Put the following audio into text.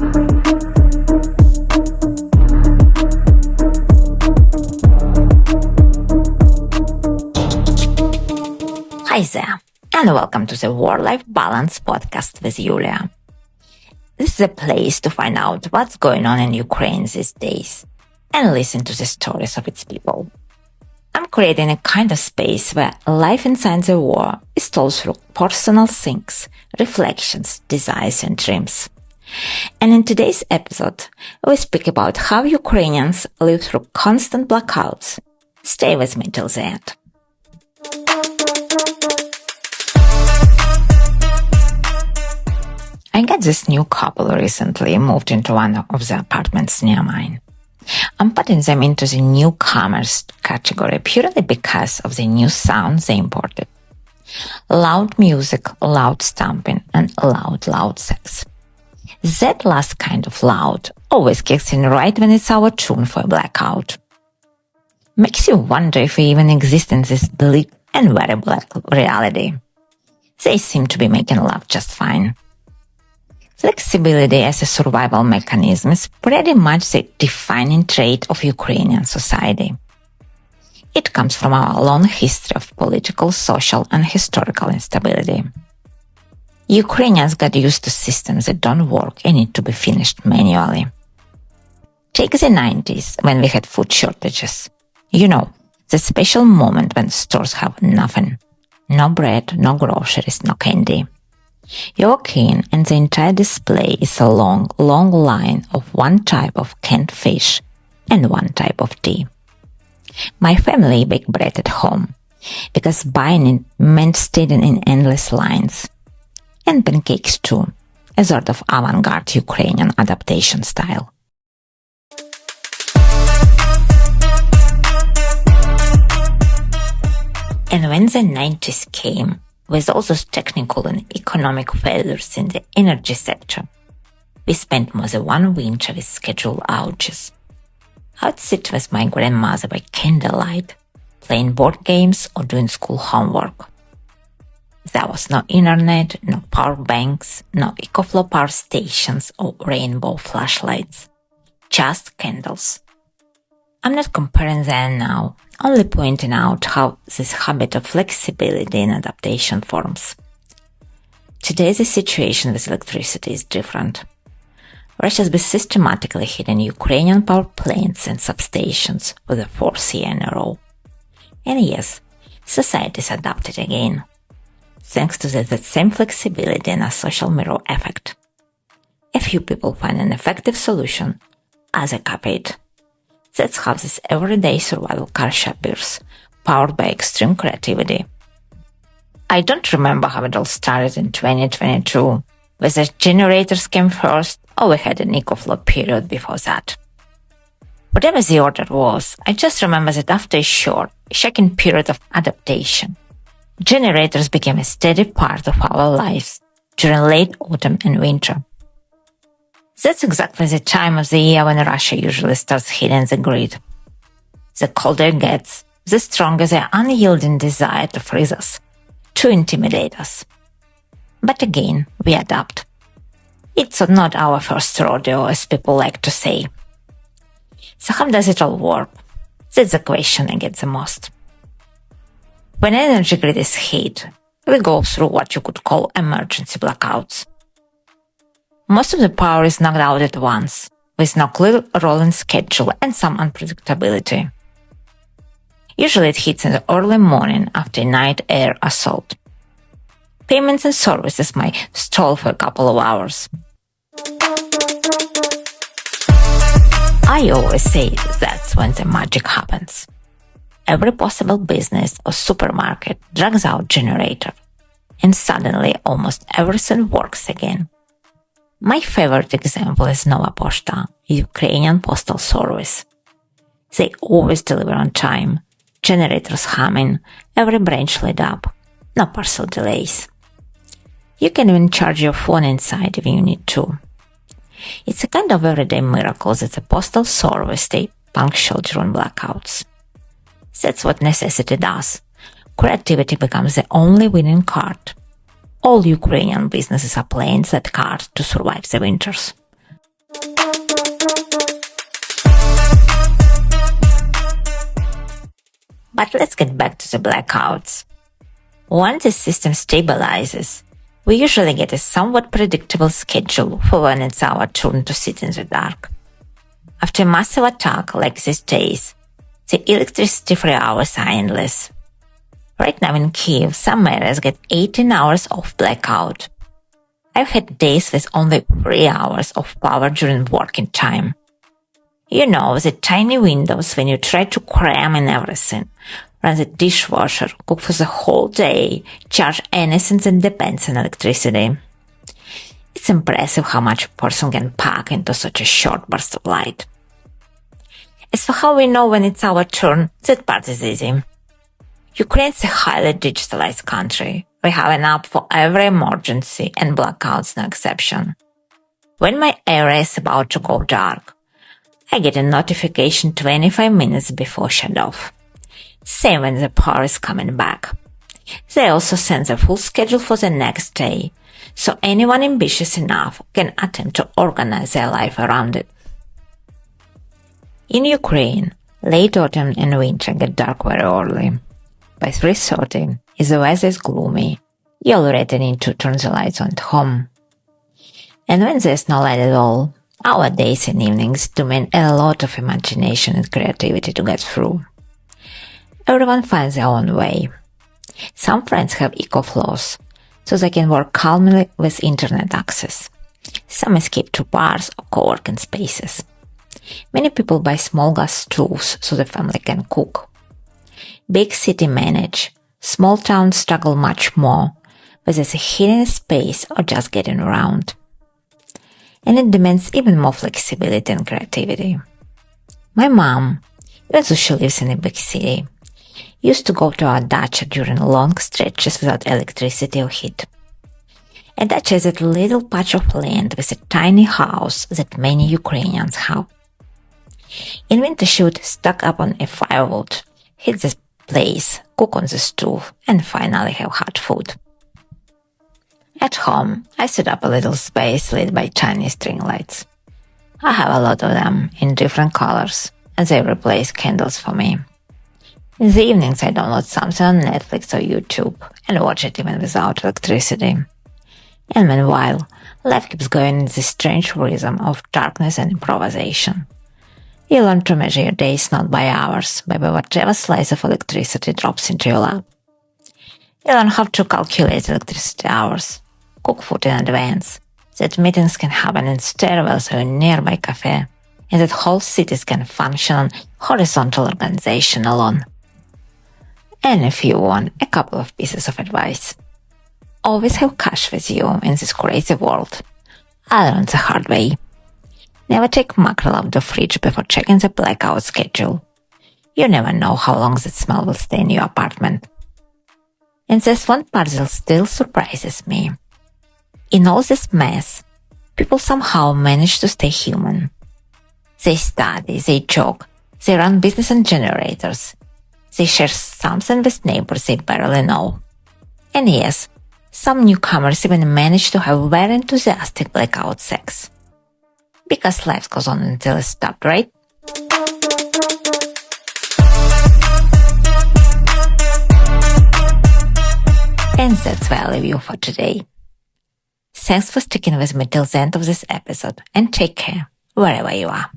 Hi there, and welcome to the Work-Life Balance podcast with Yulia. This is a place to find out what's going on in Ukraine these days and listen to the stories of its people. I'm creating a kind of space where life inside the war is told through personal things, reflections, desires, and dreams. And in today's episode, we speak about how Ukrainians live through constant blackouts. Stay with me till the end. I got this new couple recently moved into one of the apartments near mine. I'm putting them into the newcomers category purely because of the new sounds they imported. Loud music, loud stomping, and loud sex. That last kind of loud always kicks in right when it's our tune for a blackout. Makes you wonder if we even exist in this bleak and very black reality. They seem to be making love just fine. Flexibility as a survival mechanism is pretty much the defining trait of Ukrainian society. It comes from our long history of political, social, and historical instability. Ukrainians got used to systems that don't work and need to be finished manually. Take the 90s, when we had food shortages. You know, the special moment when stores have nothing. No bread, no groceries, no candy. You walk in and the entire display is a long line of one type of canned fish and one type of tea. My family baked bread at home because buying it meant standing in endless lines. And pancakes too, a sort of avant-garde Ukrainian adaptation style. And when the 90s came, with all those technical and economic failures in the energy sector, we spent more than one winter with scheduled outages. I'd sit with my grandmother by candlelight, playing board games or doing school homework. There was no internet, no power banks, no EcoFlow power stations or rainbow flashlights. Just candles. I'm not comparing them now, only pointing out how this habit of flexibility and adaptation forms. Today the situation with electricity is different. Russia's been systematically hitting Ukrainian power plants and substations for the fourth year in a row. And yes, society's adapted again, thanks to that same flexibility and a social mirror effect. A few people find an effective solution, others copy it. That's how this everyday survival culture appears, powered by extreme creativity. I don't remember how it all started in 2022, whether generators came first or we had an EcoFlow period before that. Whatever the order was, I just remember that after a short, shocking period of adaptation, generators became a steady part of our lives during late autumn and winter. That's exactly the time of the year when Russia usually starts hitting the grid. The colder it gets, the stronger the unyielding desire to freeze us, to intimidate us. But again, we adapt. It's not our first rodeo, as people like to say. So how does it all work? That's the question I get the most. When an energy grid is hit, we go through what you could call emergency blackouts. Most of the power is knocked out at once, with no clear rolling schedule and some unpredictability. Usually it hits in the early morning after a night air assault. Payments and services might stall for a couple of hours. I always say that's when the magic happens. Every possible business or supermarket drags out generator, and suddenly almost everything works again. My favorite example is Nova Poshta, Ukrainian postal service. They always deliver on time, generators humming, every branch lit up, no parcel delays. You can even charge your phone inside if you need to. It's a kind of everyday miracle that the postal service stay punctual during blackouts. That's what necessity does. Creativity becomes the only winning card. All Ukrainian businesses are playing that card to survive the winters. But let's get back to the blackouts. Once the system stabilizes, we usually get a somewhat predictable schedule for when it's our turn to sit in the dark. After a massive attack like these days, the electricity-free hours are endless. Right now in Kyiv, some areas get 18 hours of blackout. I've had days with only 3 hours of power during working time. You know, the tiny windows when you try to cram in everything, run the dishwasher, cook for the whole day, charge anything that depends on electricity. It's impressive how much a person can pack into such a short burst of light. As for how we know when it's our turn, that part is easy. Ukraine's a highly digitalized country. We have an app for every emergency, and blackouts no exception. When my area is about to go dark, I get a notification 25 minutes before shut-off. Same when the power is coming back. They also send the full schedule for the next day, so anyone ambitious enough can attempt to organize their life around it. In Ukraine, late autumn and winter get dark very early. By 3:30, if the weather is gloomy, you already need to turn the lights on at home. And when there's no light at all, our days and evenings demand a lot of imagination and creativity to get through. Everyone finds their own way. Some friends have eco-flows, so they can work calmly with internet access. Some escape to bars or co-working spaces. Many people buy small gas stoves so the family can cook. Big city manage. Small towns struggle much more, whether it's heating space or just getting around. And it demands even more flexibility and creativity. My mom, even though she lives in a big city, used to go to our dacha during long stretches without electricity or heat. A dacha is a little patch of land with a tiny house that many Ukrainians have. In winter she would stock up on a firewood, heat the place, cook on the stove, and finally have hot food. At home, I set up a little space lit by tiny string lights. I have a lot of them in different colors, and they replace candles for me. In the evenings, I download something on Netflix or YouTube and watch it even without electricity. And meanwhile, life keeps going in this strange rhythm of darkness and improvisation. You learn to measure your days not by hours, but by whatever slice of electricity drops into your lap. You learn how to calculate electricity hours, cook food in advance, that meetings can happen in stairwells or in a nearby cafe, and that whole cities can function on horizontal organization alone. And if you want a couple of pieces of advice, always have cash with you in this crazy world. I learned the hard way. Never take mackerel out of the fridge before checking the blackout schedule. You never know how long that smell will stay in your apartment. And there's one part that still surprises me. In all this mess, people somehow manage to stay human. They study, they joke, they run business on generators. They share something with neighbors they barely know. And yes, some newcomers even manage to have very enthusiastic blackout sex. Because life goes on until it's stopped, right? And that's where I leave you for today. Thanks for sticking with me till the end of this episode, and take care wherever you are.